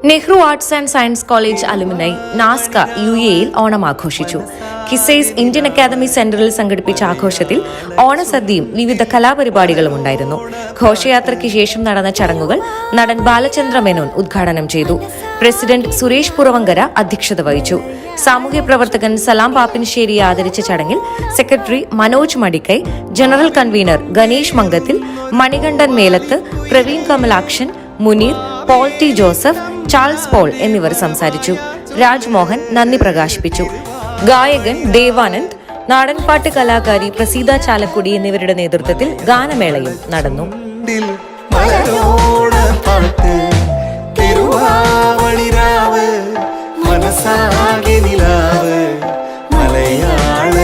Nehru arts and science college alumni നാസ്ക UAE Onam ആഘോഷിച്ചു. Qusais Indian academy സെന്ററിൽ സംഘടിപ്പിച്ച ആഘോഷത്തിൽ ഓണസദ്യയും വിവിധ കലാപരിപാടികളും ഉണ്ടായിരുന്നു. ഘോഷയാത്രയ്ക്ക് ശേഷം നടന്ന ചടങ്ങുകൾ നടൻ ബാലചന്ദ്ര മേനോൻ ഉദ്ഘാടനം ചെയ്തു. പ്രസിഡന്റ് സുരേഷ് പുറവങ്കര അധ്യക്ഷത വഹിച്ചു. സാമൂഹ്യ പ്രവർത്തകൻ സലാം പാപ്പിനിശ്ശേരിയെ ആദരിച്ച ചടങ്ങിൽ secretary Manoj Madikkai, general convener Ganesh Mangathil, Manikandan Melath, Praveen Kamalakshan, Muneer, Paul T Joseph, Charles Paul എന്നിവർ സംസാരിച്ചു. രാജ്മോഹൻ നന്ദി പ്രകാശിപ്പിച്ചു. ഗായകൻ ദേവാനന്ദ്, നാടൻപാട്ട് കലാകാരി പ്രസീത ചാലക്കുടി എന്നിവരുടെ നേതൃത്വത്തിൽ ഗാനമേളയും നടന്നു. മനസാകെ നിലാവ് മലയാള